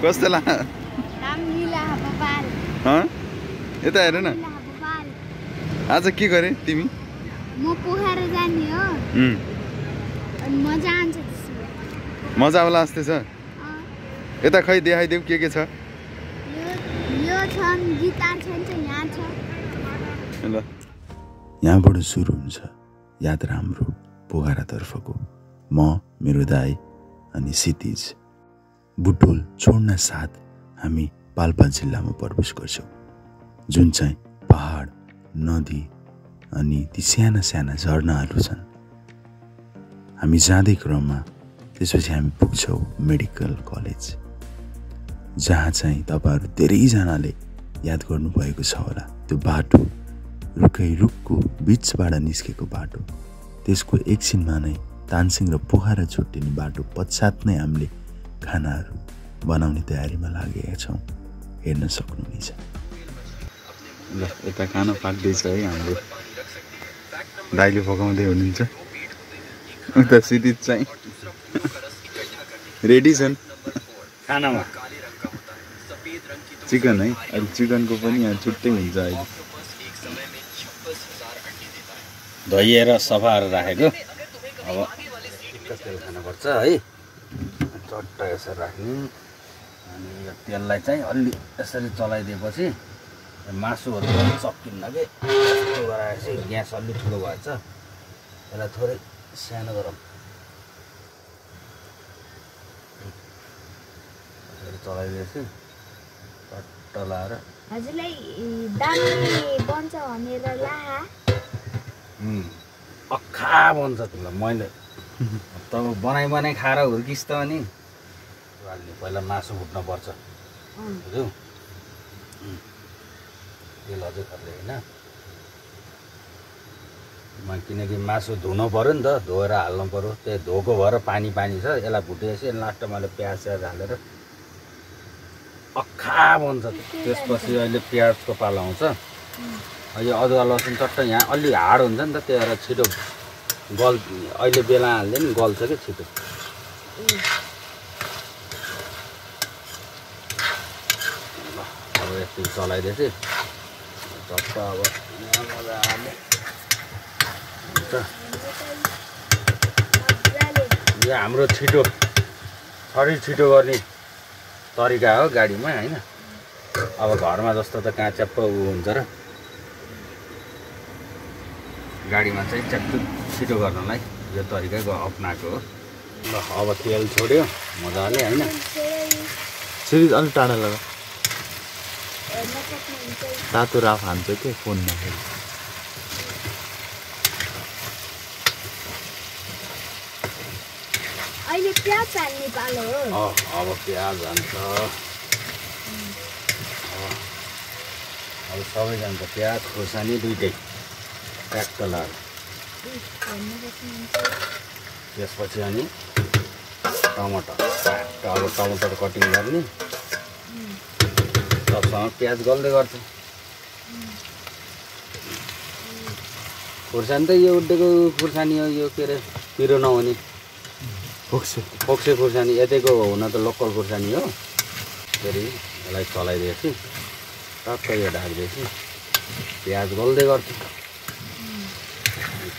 कस्तो ला यता हेर न आज के गरे तिमी म पोखरा जाने हो अनि मजा आउँछ त्यसमा मजा आउला जस्तै छ यता खै देखाइदेऊ के छ यो छन् गिटार छ यहाँ छ ल यहाँबाट सुरु हुन्छ यात्रा हाम्रो पोखरातर्फको म मेरो दाइ अनि क्षितिज बुटोल छोड्न साथ हामी पाल्पा जिल्लामा प्रवेश गर्छौँ जुन चाहिँ पहाड नदी अनि ती साना साना झरनाहरू छन् हामी जाँदै क्रममा त्यसपछि हामी पुग्छौँ मेडिकल कलेज जहाँ चाहिँ तपाईँहरू धेरैजनाले याद गर्नुभएको छ होला त्यो बाटो रुखै रुखको बिचबाट निस्केको बाटो त्यसको एकछिनमा नै तानसिङ र पोखरा छुट्टिने बाटो पश्चात नै हामीले खानाहरू बनाउने तयारीमा लागेका छौँ हेर्न सक्नुहुनेछ ल यता खाना पाक्दैछ है हाम्रो दाइले पकाउँदै हुनुहुन्छ उता क्षितिज चाहिँ रेडी छन् खानामा चिकन है अहिले चिकनको पनि यहाँ छुट्टै हुन्छ अहिले धोइएर सफा राखेको अब तेल खानुपर्छ है चट्ट यसरी राख्ने अनि यो तेललाई चाहिँ अलि यसरी चलाइदिएपछि मासुहरू चक्किन्न कि यस्तो गराएपछि ग्यास अलि ठुलो भएछ यसलाई थोरै सानो गरौँ यसरी चलाइदिएपछि चट्ट लाएर हजुरलाई दामी बन्छ भनेर लाहा अख्खा बन्छ तिमीलाई मैले तब बनाइ खाएर हुर्किस् त अनि पहिला मासु फुट्न पर्छ बुझ्यौ तेल अझै खर्ले होइन किनकि मासु धुनु पऱ्यो नि त धोएर हाल्नु पऱ्यो त्यही धोको भएर पानी छ यसलाई भुटेपछि लास्टमा मैले प्याज हालेर अख्खा बन्छ त्यसपछि अहिले प्याजको पालो आउँछ यो अदुवा लसुन चट्ट यहाँ अलि हार्ड हुन्छ नि त त्यही भएर छिटो अहिले बेला हाल्दै नि गल्छ कि छिटो अब यस्तो चलाइदिएपछि चट्ट अब मजाले हुन्छ यो हाम्रो छिटो गर्ने तरिका हो गाडीमा होइन अब घरमा जस्तो त कहाँ च्याप्प हुन्छ र गाडीमा चाहिँ च्याप्प छिटो गर्नलाई यो तरिका अप्नाएको हो ल अब तेल छोड्यो मजाले होइन सिरिज अलिक टाढा लगा तातो राफ हान्छ के फोनमा अहिले प्याज हाल्ने पालो हो अब प्याज हाल्छ अब सबै जान्छ प्याज खोर्सानी दुइटै ट्याक्क लाएर त्यसपछि अनि टमाटर अब टमाटर कटिङ गर्ने सबसँग प्याज गल्दै गर्छ खुर्सानी त यो उड्डेको खुर्सानी हो यो के अरे पिरो नहुने फोक्से खुर्सानी यतैको हुन त लोकल खुर्सानी हो फेरि यसलाई चलाइदिएपछि टक्क यो ढाकिदिएपछि प्याज गल्दै गर्छ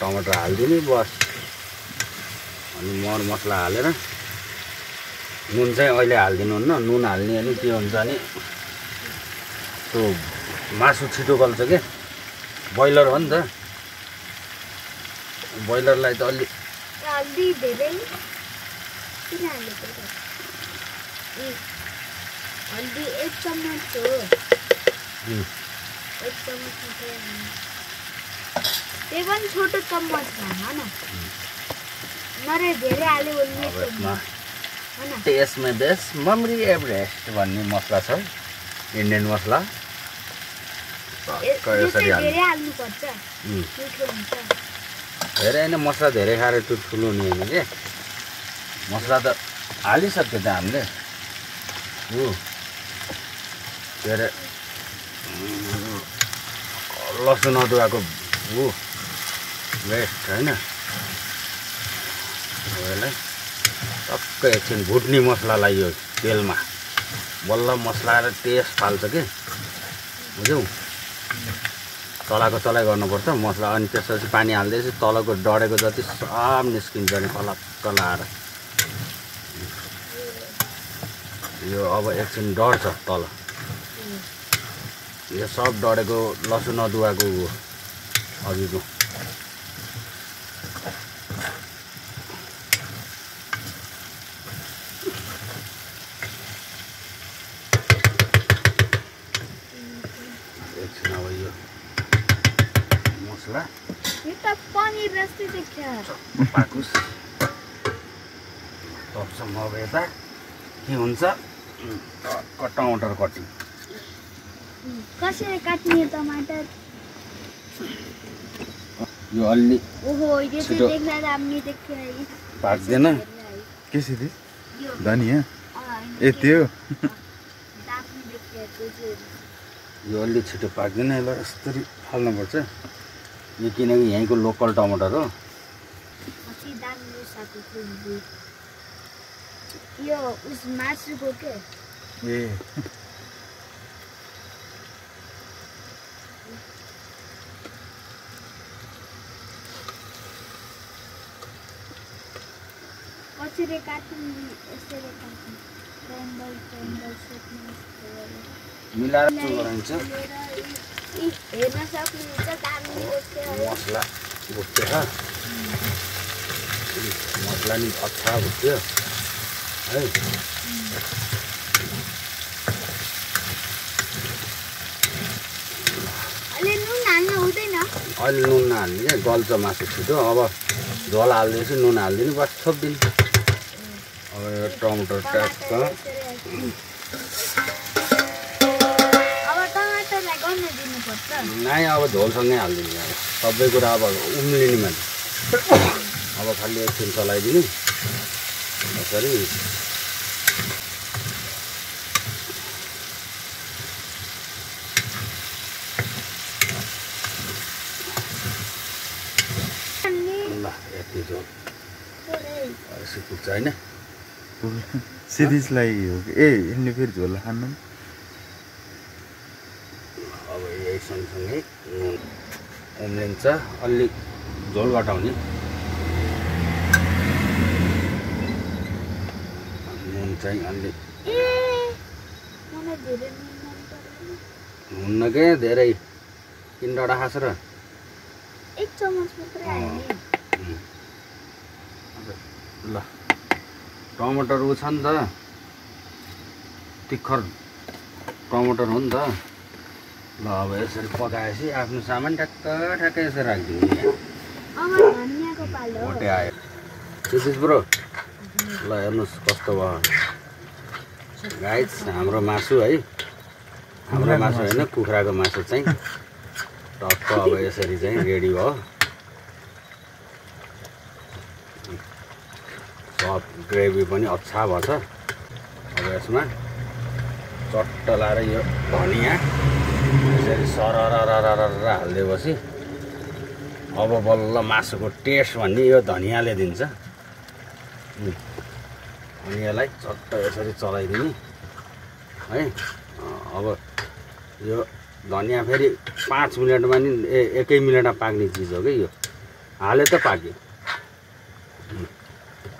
टमाटर हालिदिने बस अनि मर मसला हालेर नुन चाहिँ अहिले हालिदिनुहुन्न नुन हाल्ने अनि के हुन्छ भने त्यो मासु छिटो गल्छ के ब्रोइलर हो नि त ब्रोइलरलाई त अलि हल्दी धेरै किन हालेको हल्दी 1 चम्मच हो 1 चम्मच त्यही पनि छोटो चम्मचमा होइन नरे धेरै हाल्यो भने टेस्टमा बेस्ट मम्री एभरेस्ट भन्ने मसला छ इन्डियन मसला धेरै हाल्नुपर्छ मिठो हुन्छ धेरै होइन मसला धेरै खाएर ठुलो हुने होइन कि मसला त हालिसक्यो त हामीले के अरे लसुन अदुवाको वेस्ट होइन यसलाई टक्क एकछिन भुट्ने मसलालाई यो तेलमा बल्ल मसला र टेस्ट फाल्छ के बुझ्यौ चलाइ गर्नुपर्छ मसला अनि त्यसपछि पानी हाल्दैछ तलको डढेको जति सब निस्किन्छ नि कलक्क लाएर यो अब एकछिन डढ्छ तल यो सब डढेको लसुन अदुवाको अघिको एकछिन अब यो मसला यो त पनिर जस्तै देखियो पाकुस तपसम्म अब यता के हुन्छ टमाटर कटिङ कसरी काट्ने टमाटर यो अलि ओहो यो चाहिँ छिटो देख्दा दामी देखियो है पाक्दैन के सिधै यो धनिया ए त्यो दामी देखियो त्यो चाहिँ यो अलि छिटो पाक्दैन यसलाई यसरी फाल्नुपर्छ यो किनकि यहीँको लोकल टमाटर हो पछि दामी साथी यो उस मासुको के ए कसरी काट्ने यसरी काट्ने ट्रायंगल सेपमा मिलाएर गराइन्छ हेर्न सक्नुहुन्छ दामी देखियो मसला भुटेर मसला नि अच्छा भुट्यो है अलि नुन हाल्नु हुँदैन अहिले नुन नहाल्ने क्या गल्छ मासु छिटो अब झोल हालिदिएपछि नुन हालिदिनु बस थोपिदिनु अब यो टमाटर ट्याक्क अब टमाटरलाई गर्न दिनुपर्छ नाइ अब झोलसँगै हालिदिनु अब सबै कुरा अब उम्लिने मान्छे अब खालि एकछिन चलाइदिनु यसरी ल यति झोल यसो पुग्छ होइन सिधिसलाई हो कि ए यसले फेरि झोल खानु अब यही सँगसँगै नुन उम्लिन्छ अलि झोल घटाउने नुन चाहिँ अलि ए मलाई धेरै नुन मन पर्दैन हुन्न के धेरै 3 डढा खास र एक चम्मच मात्रै हाल्ने ल टमाटर उ छ नि त तिखर टमाटर हो नि त ल अब यसरी पकाएपछि आफ्नो सामान ठ्याक्कै यसरी राखिदिनु अब धनियाँको पालो भोटे आयो त्यतिस ब्रो ल हेर्नुहोस् कस्तो भयो गाइस हाम्रो मासु है हाम्रो मासु होइन कुखुराको मासु चाहिँ टक्क अब यसरी चाहिँ रेडी भयो सब ग्रेभी पनि अच्छा भएछ अब यसमा चट्ट लाएर यो धनियाँ यसरी सररररर हालिदिएपछि अब बल्ल मासुको टेस्ट भन्ने यो धनियाँले दिन्छ अनि यसलाई चट्ट यसरी चलाइदिने है अब यो धनियाँ फेरि 5 मिनटमा नि 1 मिनटमा पाक्ने चिज हो कि यो हाले त पाक्यो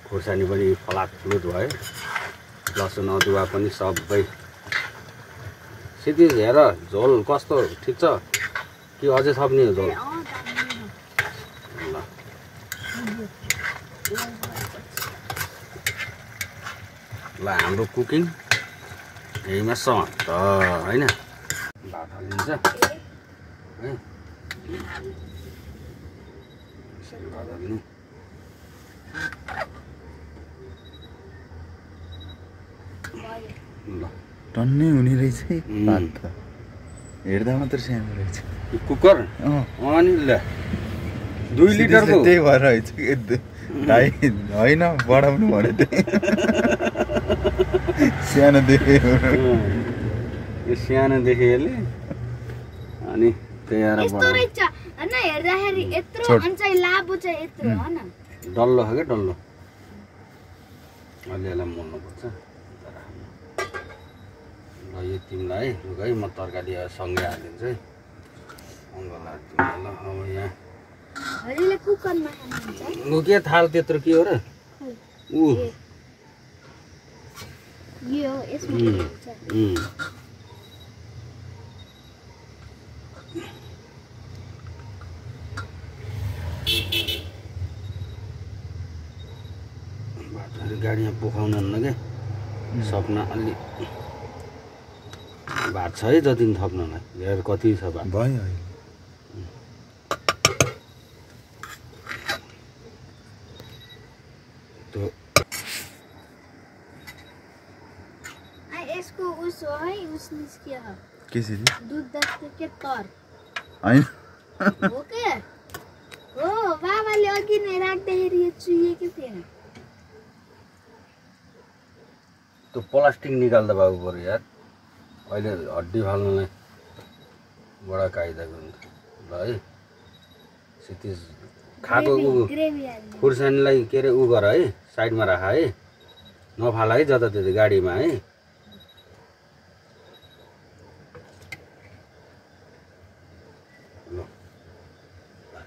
खुर्सानी पनि फलातफुलुत भयो लसुन अदुवा पनि सबै सिधै हेर झोल कस्तो ठिक छ कि अझै थप्ने हो झोल ल ल हाम्रो कुकिङ यहीमा समाप्त होइन भात हालिन्छ है यसरी भात हाल्नु ल टन्नै हुने रहेछ है भात त हेर्दा मात्र सानो रहेछ यो कुकर अनि ल 2 लिटरको त्यही भएर रहेछ ढाई होइन बढाउनु भने त्यही सानो देखे यो सानो देखेँ यसले अनि त्यही आएर यस्तो रहेछ हैन हेर्दाखेरि यत्रो अञ्चाइ लाबो चाहिँ यत्रो हो न डल्लो हो क्या डल्लो अलि यसलाई मोल्नुपर्छ यो तिमीलाई रुक है, म तरकारी सँगै हालिदिन्छु है। अङ्गल हालिदिनु ल। अब यहाँ हरिले कुकरमा खानुहुन्छ ऊ के थाल त्यत्रो के हो र? ऊ यो यसमा हुन्छ गाडीमा पोखाउनुहुन्न क्या। सपना अलि भात छ है, जति पनि थप्नलाई हेर कति छ भात भयो। त्यो यसको उस हो है, उस निस्कियो कसरी? दुध जस्तो के तर होइन हो के हो। बाबाले अघि नै राख्दाखेरि यो चुहिएको थिएन। त्यो प्लास्टिक निकाल्दा बाबु बरु यार, अहिले हड्डी फाल्नलाई बडा कायदाको हुन्छ ल है। क्षितिज खाएको खुर्सानीलाई के अरे ऊ गर है, साइडमा राख है, नफाल है जताततै गाडीमा है। ल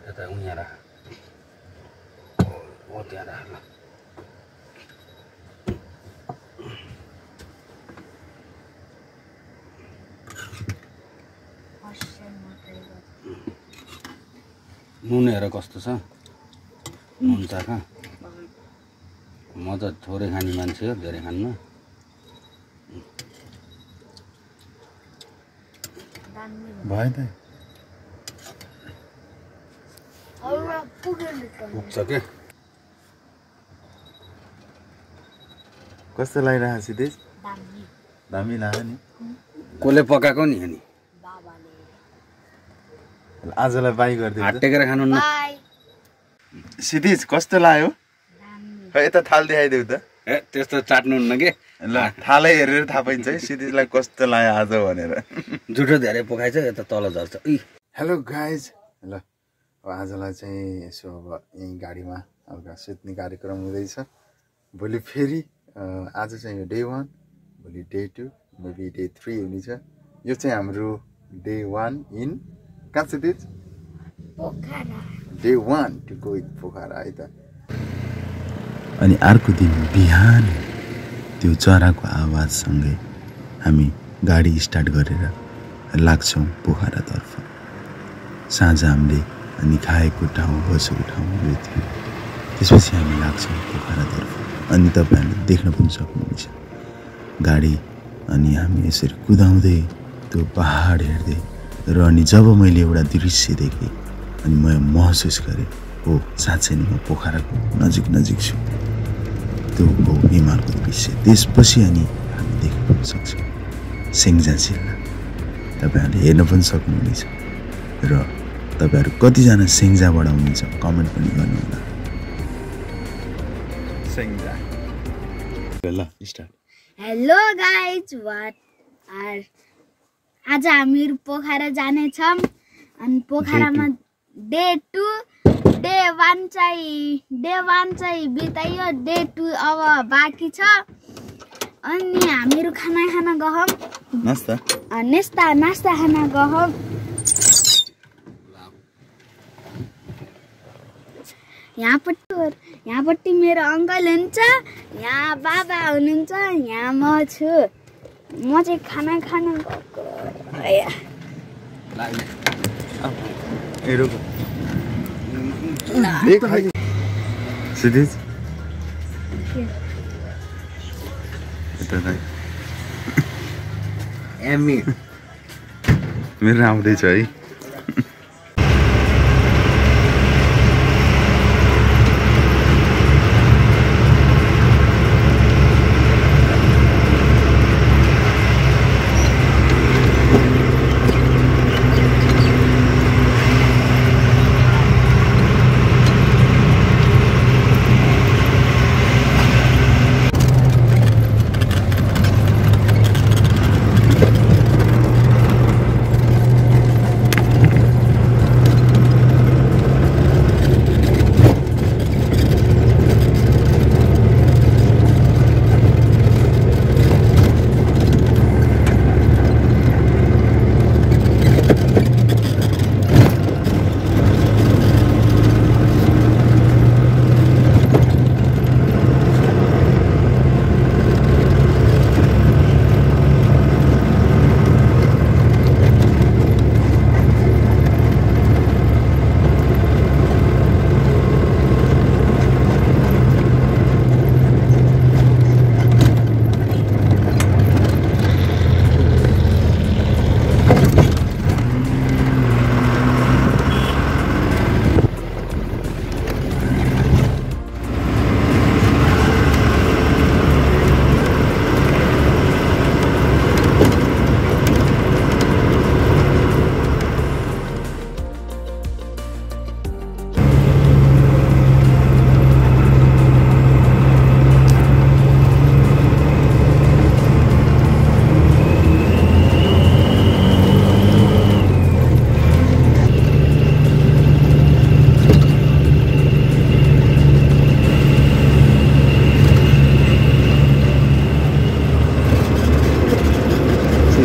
यता उहाँ राख, हो त्यहाँ राख ल। नुन हेर कस्तो छ, नुन चाखा। म त थोरै खाने मान्छे हो, धेरै खान्न। भयो त पुग्छ के। कस्तो लागिरहेको सिधै? दामी लाग्यो नि। कसले पकाएको नि अनि? आजलाई बाई गरिदिनु। हात टेकेर खानु न। सिधिज कस्तो लाग्यो? यता थाल देखाइदेऊ त। ए त्यस्तो चाट्नुहुन्न के। ल थालै हेरेर थाहा पाइन्छ है सिधिजलाई कस्तो लाग्यो आज भनेर। जुठो धेरै पकाइछ, यता तल झर्छ। हेलो गाइज, ल अब आजलाई चाहिँ यसो अब यहीँ गाडीमा हल्का सुत्ने कार्यक्रम हुँदैछ। भोलि फेरि आज चाहिँ यो डे 1, भोलि डे 2, मेबी डे 3 हुनेछ। यो चाहिँ हाम्रो डे 1 इन कहाँ सिधिज? Pokhara. Day 1 to go in Pokhara है त। अनि अर्को दिन बिहान त्यो चराको आवाजसँगै हामी गाडी स्टार्ट गरेर लाग्छौँ पोखरातर्फ। साँझ हामीले अनि खाएको ठाउँ, बसेको ठाउँ यो थियो। त्यसपछि हामी लाग्छौँ पोखरातर्फ। अनि तपाईँहरूले देख्न पनि सक्नुहुन्छ गाडी। अनि हामी यसरी कुदाउँदै त्यो पहाड हेर्दै र अनि जब मैले एउटा दृश्य देखेँ अनि म महसुस गरेँ, हो साँच्चै नै म पोखराको नजिक छु। त्यो हो हिमालको दृश्य। त्यसपछि अनि हामी देख्न पनि सक्छौँ सेङ्जा जिल्ला। तपाईँहरूले हेर्न पनि सक्नुहुनेछ। र तपाईँहरू कतिजना सेङ्जाबाट हुनुहुन्छ कमेन्ट पनि गर्नुहोला। सेङ्जा ल start. Hello guys, what are आज हामीहरू पोखरा जानेछौँ। अनि पोखरामा डे 2, डे 1 चाहिँ बिताइयो, डे 2 अब बाँकी छ। अनि हामीहरू खाना खान गयौँ, नास्ता खान गयौँ। यहाँपट्टि मेरो अङ्कल हुनुहुन्छ, यहाँ बाबा हुनुहुन्छ, यहाँ म छु। म चाहिँ खाना खान गएको। सिधिज मेरो आउँदैछ है।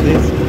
this.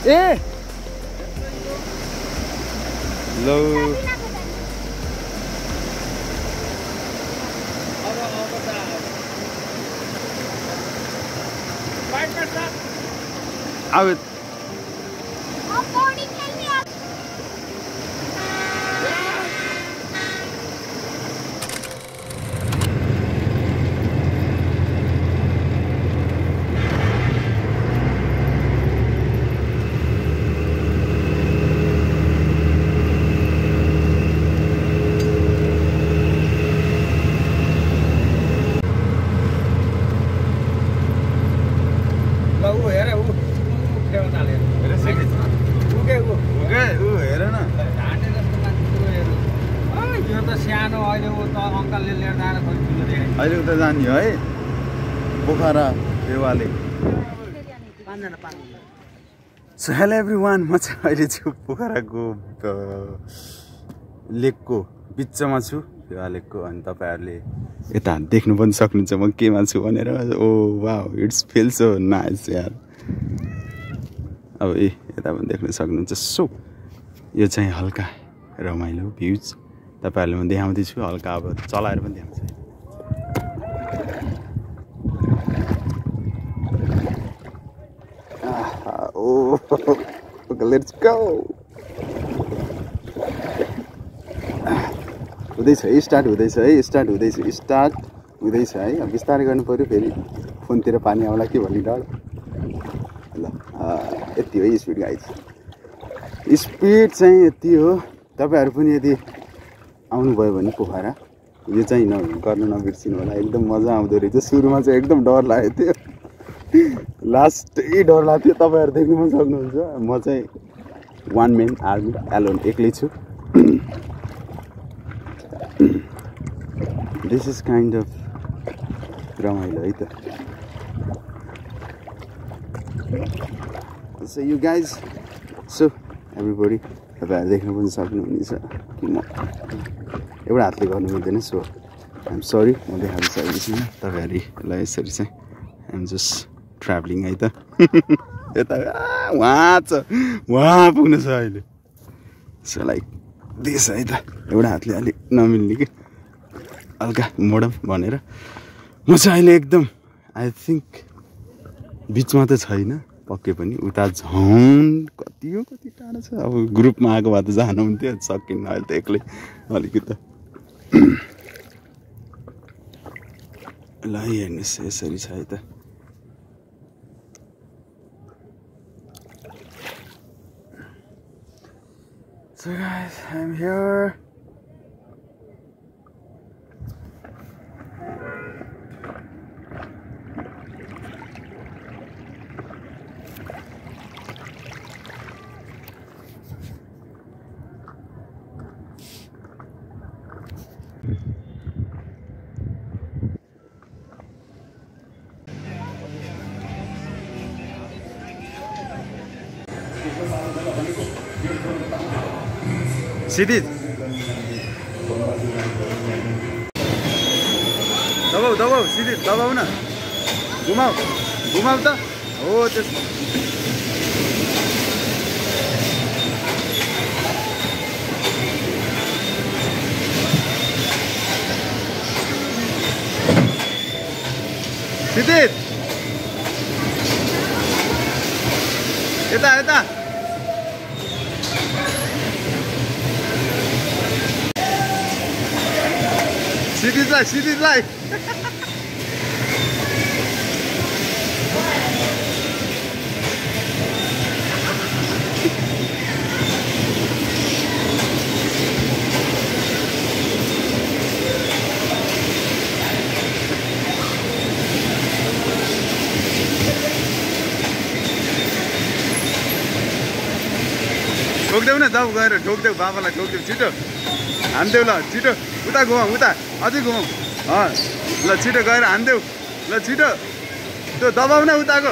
ए लो अब अहिले उता जाने है पोखरा देवाले सो हेलो एभ्रिवान म चाहिँ अहिले छु पोखराको लेकको बिचमा छु देवा लेकको अनि तपाईहरुले यता देख्नु पनि सक्नुहुन्छ म केमा छु भनेर oh wow it's feel so nice यार अब यता पनि देख्न सक्नुहुन्छ सो यो चाहिँ हल्का रमाइलो भ्यूज तपाईहरुले म देखाउँदै छु हल्का अब चलाएर पनि देखाउँछु Okay, let's go. हुँदैछ है स्टार्ट हुँदैछ है स्टार्ट हुँदैछ है अब बिस्तारै गर्नु पर्यो फेरि फोनतिर पानी आउला के भन्ने डर ल यति हो स्पिड गाइज स्पिड चाहिँ यति हो तपाईहरु पनि यदि आउनुभयो भने पोखरा यो चाहिँ गर्नु नबिर्सिनु होला एकदम मजा आउँदो रहेछ सुरुमा चाहिँ एकदम डर लागेको थियो लास्टै डर लाग्थ्यो तपाईहरु देख्नु पनि सक्नुहुन्छ म चाहिँ वान मैन आर्मी एलोन एक्लै छु दिस इज काइन्ड अफ रमाइलो है त so you guys so everybody तपाईहरु देख्नु पनि सक्नुहुनेछ कि म एउटा हातले गर्नु मिल्दैन सो आइएम सरी म देखाउन सकेको छैन तपाईहरुलाई यसरी चाहिँ आइएम जस्ट ट्राभलिङ है त यता वहाँ पुग्नु छ अहिले सो लाइक दिस है त एउटा हातले अलिक नमिल्ने कि हल्का मोडम भनेर म चाहिँ अहिले एकदम आई थिङ्क बिचमा त छैन पक्कै पनि उता झन् कति टाढो छ अब ग्रुपमा आएको भए त जानुहुन्थ्यो सकिन्न अहिले त एक्लै अलिकति ल हेर्नुहोस् यसरी छ है त So guys, I'm here. Sidit. दबाऊ Sidit, दबाऊ न घुमाऊ त हो त्यस Sidit यता Sidit ठोक्देऊ न जाऊ गएर ठोक्देऊ बाबालाई ठोक्देऊ छिटो हान्देऊ ल छिटो उता घुमाऊ उता अझै घुमाऊ ल छिटो गएर हान्देऊ ल छिटो त्यो दबाउ न उताको